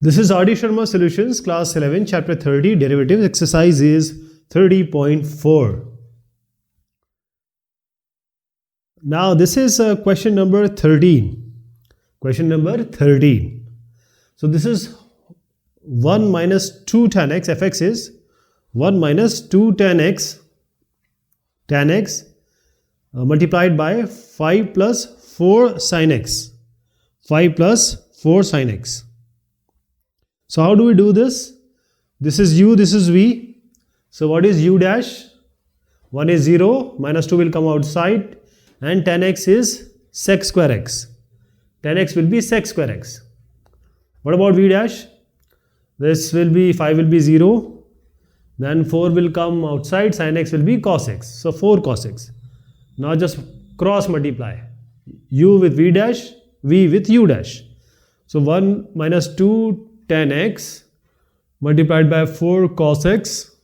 This is R.D. Sharma Solutions, Class 11, Chapter 30, Derivatives. Exercise is 30.4. Now, this is question number 13. Question number 13. So, this is 1 minus 2 tan x. Fx is 1 minus 2 tan x multiplied by 5 plus 4 sin x. 5 plus 4 sin x. So how do we do this? This is u, this is v. So what is u dash? 1 is 0, minus 2 will come outside, and tan x is sec square x. Tan x will be sec square x. What about v dash? This will be, 5 will be 0, then 4 will come outside, sin x will be cos x. So 4 cos x. Now just cross multiply. U with v dash, v with u dash. So 1 minus 2 tan x multiplied by 4 cos x,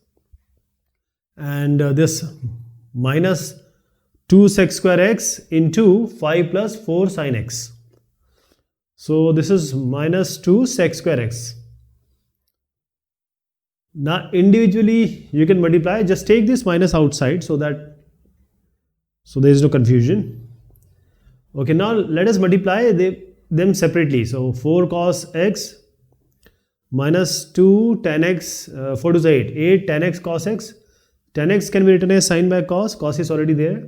and this minus 2 sec square x into 5 plus 4 sin x. So this is minus 2 sec square x. Now individually you can multiply, just take this minus outside so there is no confusion. Okay, now let us multiply them separately. So 4 cos x minus 2 tan x, 4 to the 8, 8 tan x cos x. Tan x can be written as sin by cos, cos is already there.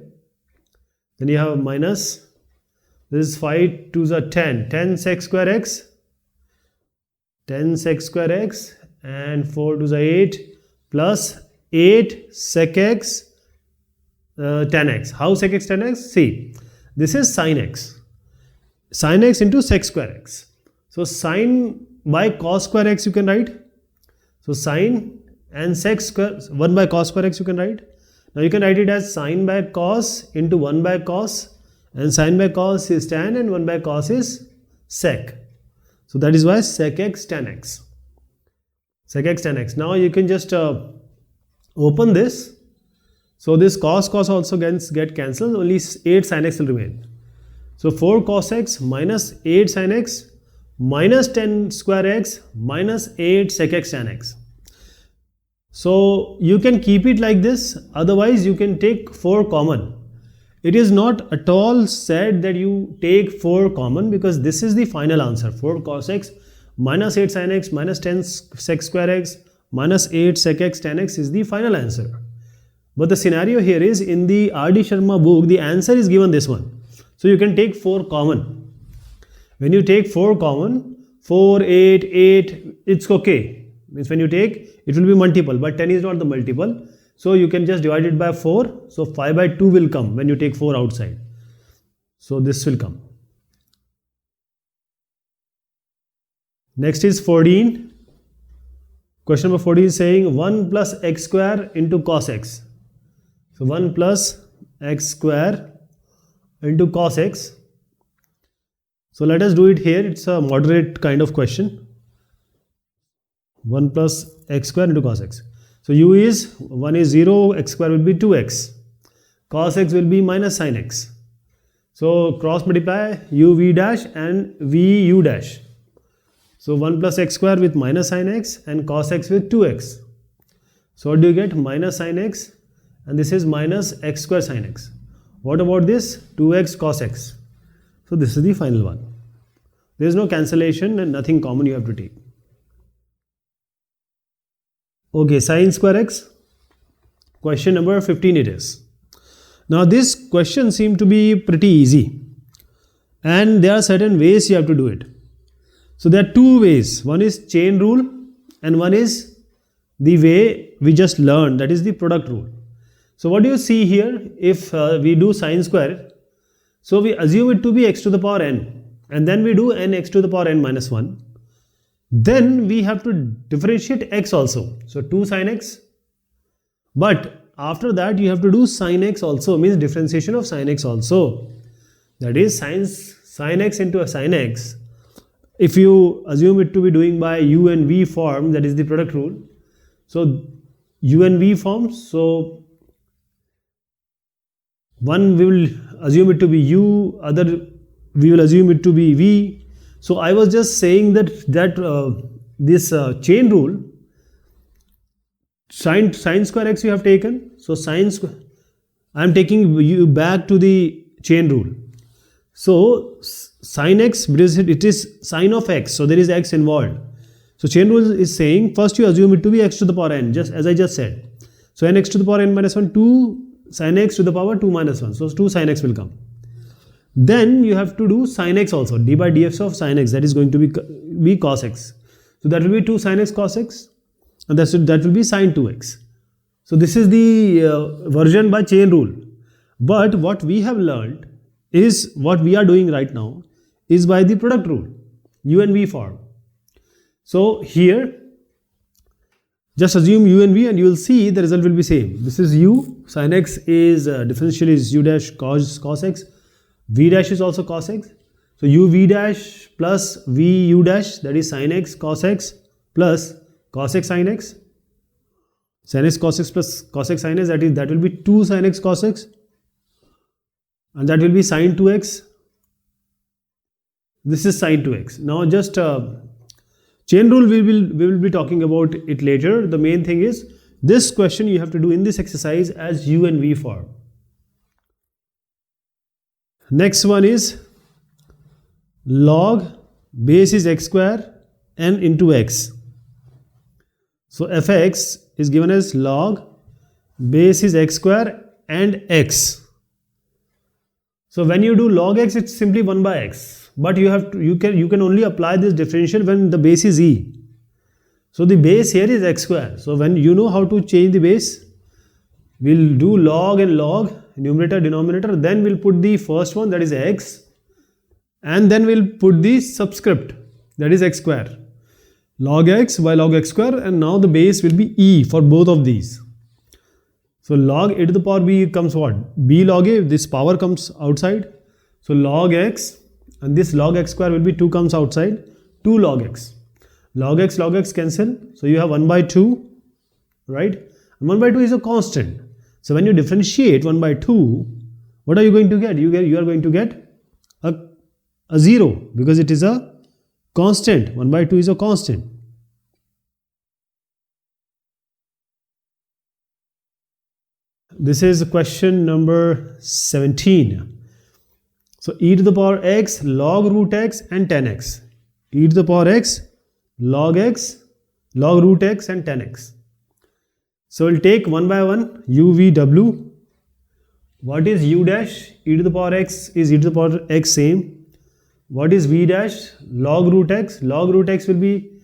Then you have minus, this is 5 to the 10, 10 sec square x, 10 sec square x, and 4 to the 8 plus 8 sec x tan x. How sec x tan x? See, this is sin x. Sin x into sec square x. So sin by cos square x you can write. So sin and sec square, 1 by cos square x you can write. Now you can write it as sin by cos into 1 by cos, and sin by cos is tan and 1 by cos is sec. So that is why sec x tan x. Sec x tan x. Now you can just open this. So this cos also get cancelled, only 8 sin x will remain. So 4 cos x minus 8 sin x minus 10 square x minus 8 sec x tan x. So you can keep it like this, otherwise you can take 4 common. It is not at all said that you take 4 common, because this is the final answer. 4 cos x minus 8 sin x minus 10 sec square x minus 8 sec x tan x is the final answer. But the scenario here is, in the R.D. Sharma book, the answer is given this one. So you can take 4 common. When you take 4 common, 4, 8, 8, it's okay. Means when you take, it will be multiple, but 10 is not the multiple. So you can just divide it by 4. So 5 by 2 will come when you take 4 outside. So this will come. Next is 14. Question number 14 is saying 1 plus x square into cos x. So 1 plus x square into cos x. So let us do it here. It's a moderate kind of question. 1 plus x square into cos x. So u is, 1 is 0, x square will be 2x. Cos x will be minus sin x. So cross multiply u v dash and v u dash. So 1 plus x square with minus sin x and cos x with 2x. So what do you get? Minus sin x, and this is minus x square sin x. What about this? 2x cos x. So this is the final one. There is no cancellation and nothing common you have to take. Okay, sin square x. Question number 15 it is. Now this question seems to be pretty easy, and there are certain ways you have to do it. So there are 2 ways. One is chain rule and one is the way we just learned, that is the product rule. So what do you see here? If we do sin square, so we assume it to be x to the power n, and then we do n x to the power n minus 1. Then we have to differentiate x also. So 2 sin x. But after that you have to do sin x also, means differentiation of sin x also. That is sin x into a sin x. If you assume it to be doing by u and v form, that is the product rule. So u and v forms. So one we will assume it to be u, other we will assume it to be v. So I was just saying that this chain rule, sine square x you have taken, so sine square, I am taking you back to the chain rule. So sine x, because it is sine of x, so there is x involved. So chain rule is saying first you assume it to be x to the power n, just as I just said. So nx to the power n minus 1, 2 sine x to the power 2 minus 1. So 2 sine x will come. Then you have to do sine x also, d by dx of sine x, that is going to be cos x. So that will be 2 sine x cos x, and that will be sine 2x. So this is the version by chain rule. But what we have learned is, what we are doing right now is by the product rule, u and v form. So here, just assume u and v and you will see the result will be same. This is u, sin x is differential is u dash cos x, v dash is also cos x. So u v dash plus v u dash, that is sin x cos x plus cos x sin x. Sin x cos x plus cos x sin x, that will be 2 sin x cos x, and that will be sin 2x. This is sin 2x. Now just chain rule we will be talking about it later. The main thing is this question you have to do in this exercise as u and v form. Next one is log base is x square n into x. So fx is given as log base is x square and x. So when you do log x, it's simply 1 by x. But you can only apply this differential when the base is e. So the base here is x square. So when you know how to change the base, we'll do log and log, numerator denominator, then we'll put the first one, that is x, and then we'll put the subscript, that is x square. Log x by log x square, and now the base will be e for both of these. So log a to the power b comes what? B log a, this power comes outside. So log x, and this log x square will be 2 comes outside, 2 log x. Log x cancel, so you have 1 by 2, right? And 1 by 2 is a constant. So when you differentiate 1 by 2, what are you going to get? You are going to get a 0, because it is a constant. 1 by 2 is a constant. This is question number 17. So e to the power x, log root x and 10x. E to the power x, log root x and 10x. So we'll take one by one, u, v, w. What is u dash? E to the power x is e to the power x same. What is v dash? Log root x. Log root x will be,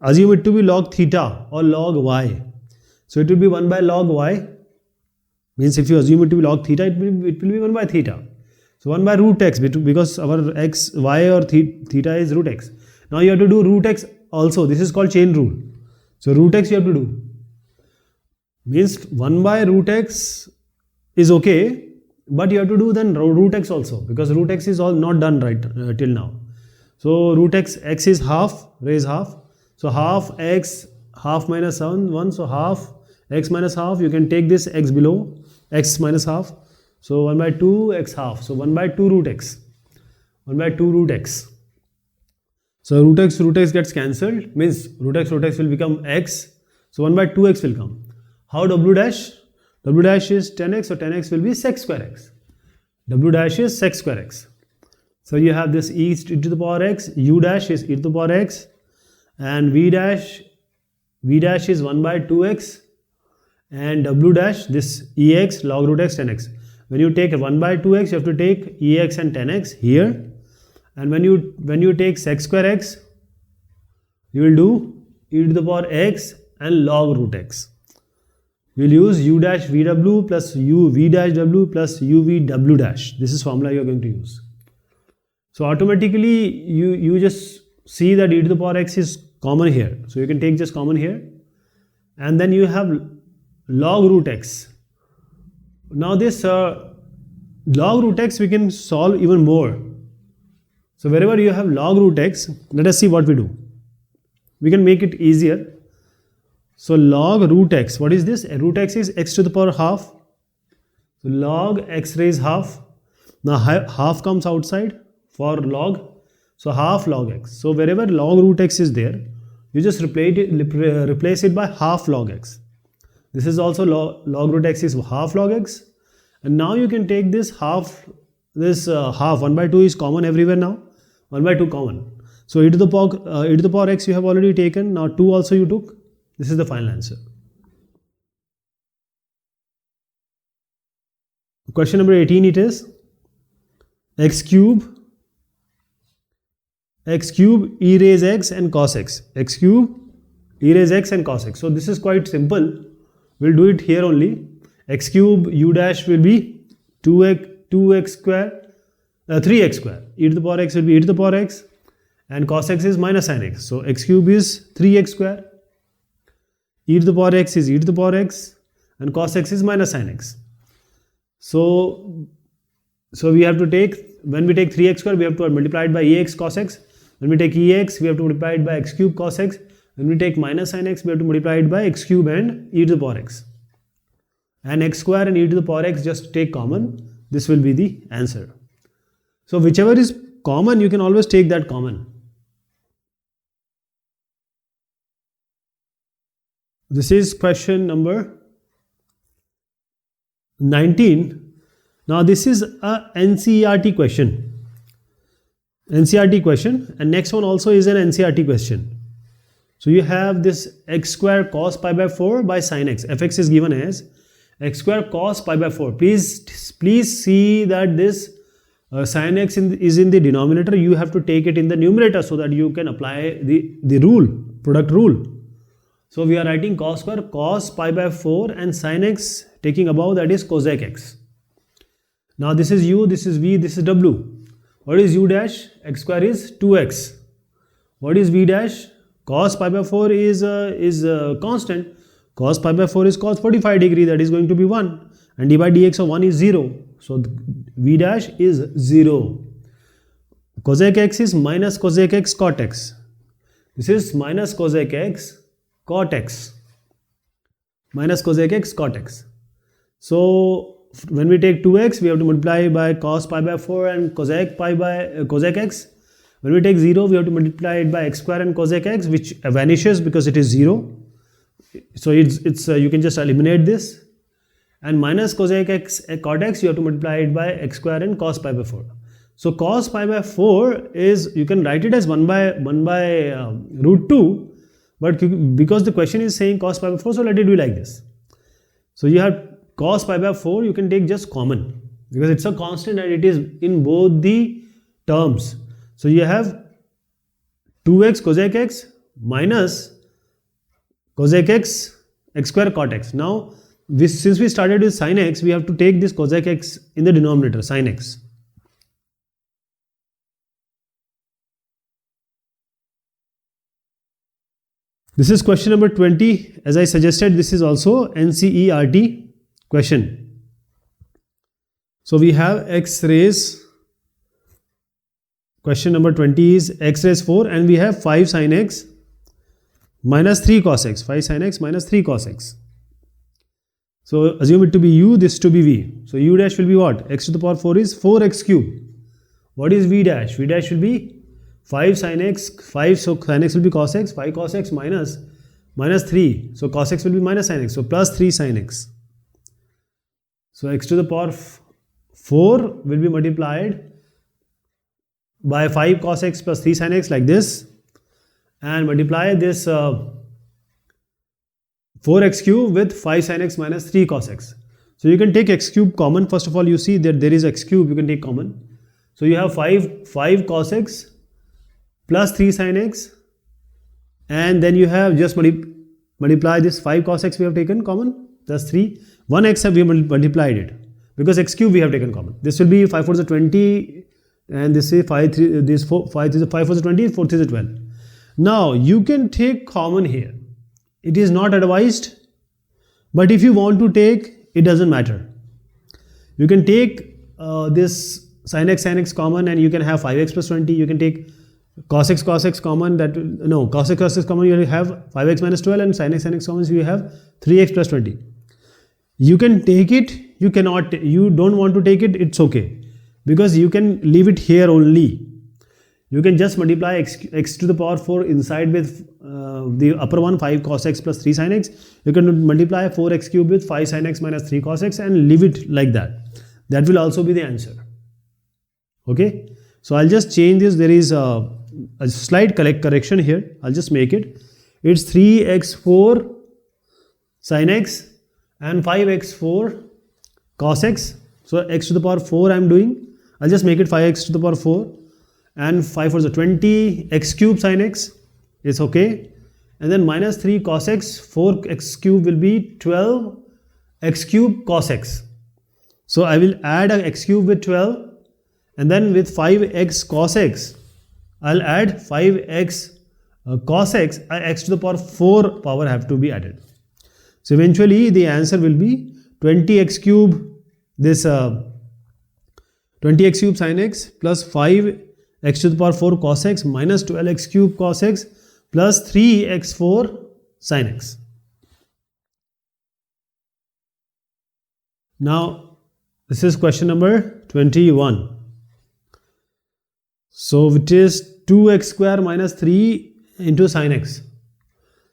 assume it to be log theta or log y. So it will be 1 by log y. Means if you assume it to be log theta, it will be 1 by theta. So 1 by root x, because our x, y or theta is root x. Now you have to do root x also. This is called chain rule. So root x you have to do. Means 1 by root x is okay, but you have to do then root x also, because root x is all not done right till now. So root x is half, raise half. So half x, half minus 1, so half x minus half, you can take this x below, x minus half. So 1 by 2 x half, so 1 by 2 root x, 1 by 2 root x. So root x gets cancelled, means root x will become x, so 1 by 2x will come. How w dash? W dash is 10x, so 10x will be sec square x. W dash is sec square x. So you have this e to the power x, u dash is e to the power x, and v dash is 1 by 2x, and w dash, this ex, log root x, 10x. When you take 1 by 2x, you have to take ex and 10x here, and when you take sec square x, you will do e to the power x and log root x. You will use u dash vw plus u v dash w plus u v w dash. This is formula you are going to use. So automatically you just see that e to the power x is common here. So you can take just common here, and then you have log root x. Now this log root x we can solve even more. So wherever you have log root x, let us see what we do. We can make it easier. So log root x, what is this? Root x is x to the power half. So log x raised half. Now half comes outside for log. So half log x. So wherever log root x is there, you just replace it by half log x. This is also log root x is half log x, and now you can take this half, 1 by 2 is common everywhere now, 1 by 2 common. So e to the power x you have already taken, now 2 also you took. This is the final answer. Question number 18 it is x cube e raise x and cos x. X cube e raise x and cos x. So this is quite simple. We'll do it here only. X cube u dash will be 2x square, 3x square. E to the power x will be e to the power x, and cos x is minus sin x. So x cube is 3x square. E to the power x is e to the power x, and cos x is minus sin x. So we have to take, when we take 3x square, we have to multiply it by ex cos x. When we take ex, we have to multiply it by x cube cos x. When we take minus sin x, we have to multiply it by x cube and e to the power x. And x square and e to the power x just take common. This will be the answer. So whichever is common, you can always take that common. This is question number 19. Now this is a NCERT question. NCERT question, and next one also is an NCERT question. So you have this x square cos pi by 4 by sin x. Fx is given as x square cos pi by 4. Please see that this sin x is in the denominator. You have to take it in the numerator so that you can apply the rule, product rule. So we are writing cos square cos pi by 4 and sin x taking above, that is cosec x. Now this is u, this is v, this is w. What is u dash? X square is 2x. What is v dash? Cos pi by 4 is constant. Cos pi by 4 is cos 45 degree, that is going to be 1. And d by dx of 1 is 0. So v dash is 0. Cosec x is minus cosec x cot x. This is minus cosec x cot x. Minus cosec x cot x. So when we take 2x, we have to multiply by cos pi by 4 and cosec pi by cosec x. When we take 0, we have to multiply it by x square and cosec x, which vanishes because it is 0. So it's you can just eliminate this. And minus cosec x cot x, you have to multiply it by x square and cos pi by 4. So cos pi by 4 is, you can write it as 1 by root 2, but because the question is saying cos pi by 4, so let it be like this. So you have cos pi by 4, you can take just common because it's a constant and it is in both the terms. So you have 2x cosec x minus cosec x x square cot x. Now since we started with sin x, we have to take this cosec x in the denominator, sin x. This is question number 20. As I suggested, this is also NCERT question. So we have x raise, question number 20 is x raise 4, and we have 5 sin x minus 3 cos x, 5 sin x minus 3 cos x. So assume it to be u, this to be v. So u dash will be what? X to the power 4 is 4x cube. What is v dash? V dash will be 5 sin x, 5, so sin x will be cos x, 5 cos x minus 3. So cos x will be minus sin x, so plus 3 sin x. So x to the power 4 will be multiplied by 5 cos x plus 3 sin x like this, and multiply this 4x cube with 5 sin x minus 3 cos x. So you can take x cube common. First of all, you see that there is x cube, you can take common. So you have 5 cos x plus 3 sin x, and then you have just multiply this 5 cos x we have taken common plus 3. 1x have we multiplied it because x cube we have taken common. This will be 5 4 is 20, and this is 5 3, this 4 5 is 5 4 is 20, 4 3 is 12. Now you can take common here. It is not advised, but if you want to take, it doesn't matter. You can take this sin x common, and you can have 5x plus 20. You can take cos x common, that no, cos x common, you will have 5x minus 12, and sin x common, so you have 3x plus 20. You can take it, you cannot, you don't want to take it, it's okay, because you can leave it here only. You can just multiply x to the power 4 inside with the upper one 5 cos x plus 3 sin x, you can multiply 4x cube with 5 sin x minus 3 cos x and leave it like that. That will also be the answer. Okay, so I'll just change this. There is a slight correction here. I'll just make it. It's 3x4 sin x and 5x4 cos x. So x to the power 4 I'm doing. I'll just make it 5x to the power 4 and 5 for the 20 x cube sin x is okay. And then minus 3 cos x, 4x cube will be 12 x cube cos x. So I will add a x cube with 12 and then with 5x cos x, I'll add 5x cos x, x to the power 4 power have to be added. So eventually the answer will be 20x cube, this 20x cube sin x plus 5x to the power 4 cos x minus 12x cube cos x plus 3x4 sin x. Now this is question number 21. So it is 2x square minus 3 into sin x.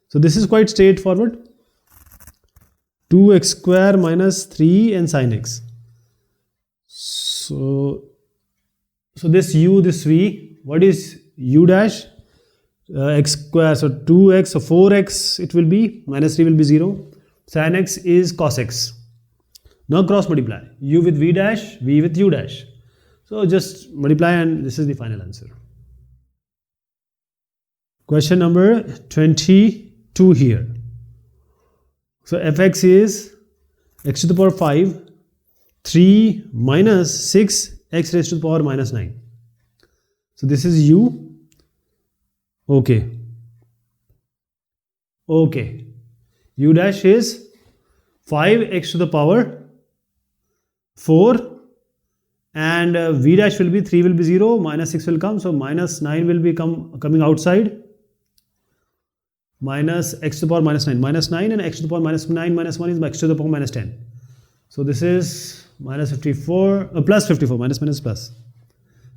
So this is quite straightforward. 2x square minus 3 and sin x. So this u, this v, what is u dash? X square, so 2x, so 4x it will be, minus 3 will be 0. Sin x is cos x. Now cross multiply, u with v dash, v with u dash. So just multiply and this is the final answer. Question number 22 here. So fx is x to the power 5, 3 minus 6 x raised to the power minus 9. So this is u. Okay. Okay. U dash is 5x to the power 4 and v dash will be 3 will be 0, minus 6 will come, so minus 9 will be coming outside, minus x to the power minus 9 and x to the power minus 9 minus 1 is x to the power minus 10. So this is minus 54 plus 54, minus plus.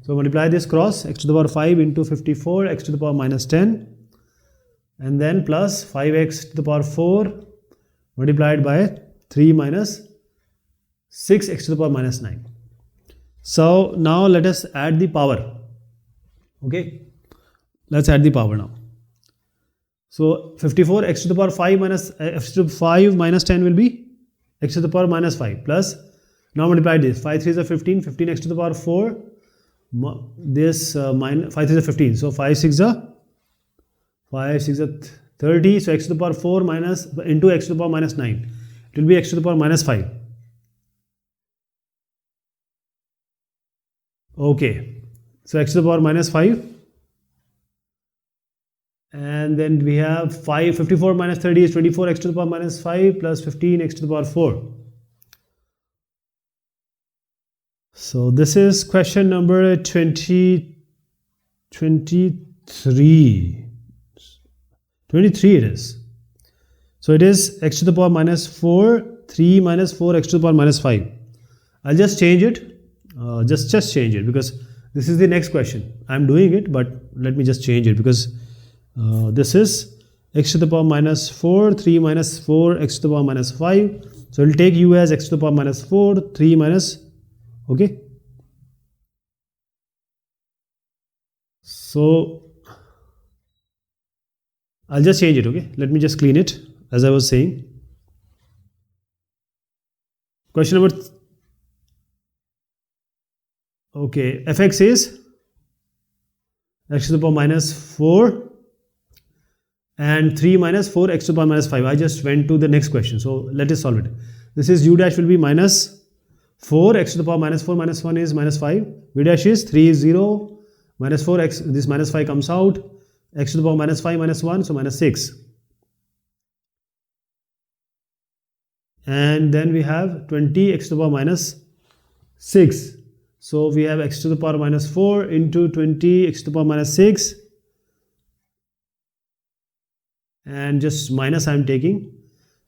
So multiply this cross, x to the power 5 into 54, x to the power minus 10 and then plus 5x to the power 4 multiplied by 3 minus 6x to the power minus 9. So now let us add the power. Okay, let's add the power now. So 54 x to the power 5 minus x to the 5 minus 10 will be x to the power minus 5 plus, now multiply this, 5 3 is 15, 15 x to the power 4, this minus 5 3 is 15, so 5 6 is 30, so x to the power 4 minus into x to the power minus 9, it will be x to the power minus 5. Okay, so x to the power minus 5 and then we have 54 minus 30 is 24 x to the power minus 5 plus 15 x to the power 4. So this is question number 23 it is. So it is x to the power minus 4, 3 minus 4 x to the power minus 5. I'll just change it. Just change it because this is the next question. I'm doing it, but let me just change it because this is x to the power minus 4, 3 minus 4 x to the power minus 5. So we'll take u as x to the power minus 4, 3 minus, okay. So I'll just change it, okay. Let me just clean it as I was saying. Question number okay, fx is x to the power minus 4 and 3 minus 4 x to the power minus 5. I just went to the next question, so let us solve it. This is u dash will be minus 4 x to the power minus 4 minus 1 is minus 5, v dash is 3 is 0, minus 4 x, this minus 5 comes out, x to the power minus 5 minus 1, so minus 6. And then we have 20 x to the power minus 6. So we have x to the power minus 4 into 20 x to the power minus 6 and just minus I am taking.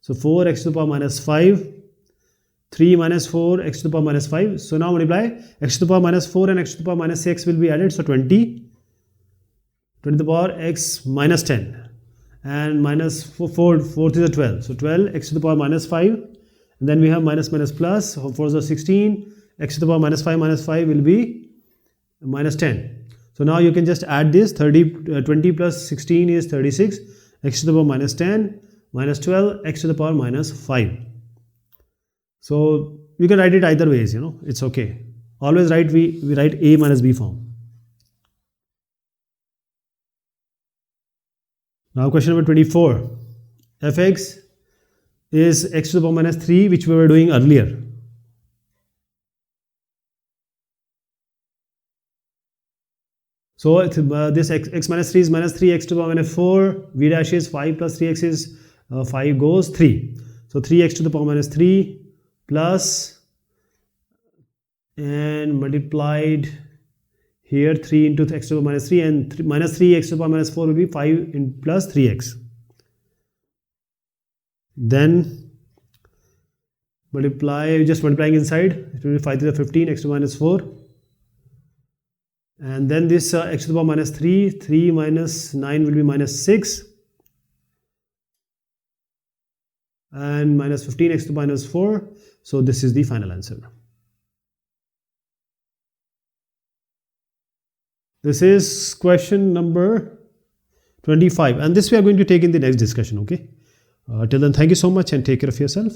So 4 x to the power minus 5, 3 minus 4 x to the power minus 5. So now multiply x to the power minus 4 and x to the power minus 6 will be added. So 20 to the power x minus 10 and minus 4th is a 12. So 12 x to the power minus 5, and then we have minus minus plus, so 4 is a 16, x to the power minus 5 will be minus 10. So now you can just add this, 20 plus 16 is 36, x to the power minus 10 minus 12, x to the power minus 5. So you can write it either ways, you know, it's okay. Always write, we write a minus b form. Now question number 24. fx is x to the power minus 3, which we were doing earlier. So this x minus 3 is minus 3x to the power minus 4, v dash is 5 plus 3x is 5 goes 3. So 3x to the power minus 3 plus, and multiplied here 3 into x to the power minus 3, and minus 3x to the power minus 4 will be 5 in plus 3x. Then just multiplying inside, it will be 5 to the 15, x to the minus 4. And then this x to the power minus 3 minus 9 will be minus 6. And minus 15 x to the minus 4. So this is the final answer. This is question number 25, and this we are going to take in the next discussion, okay? Till then, thank you so much and take care of yourself.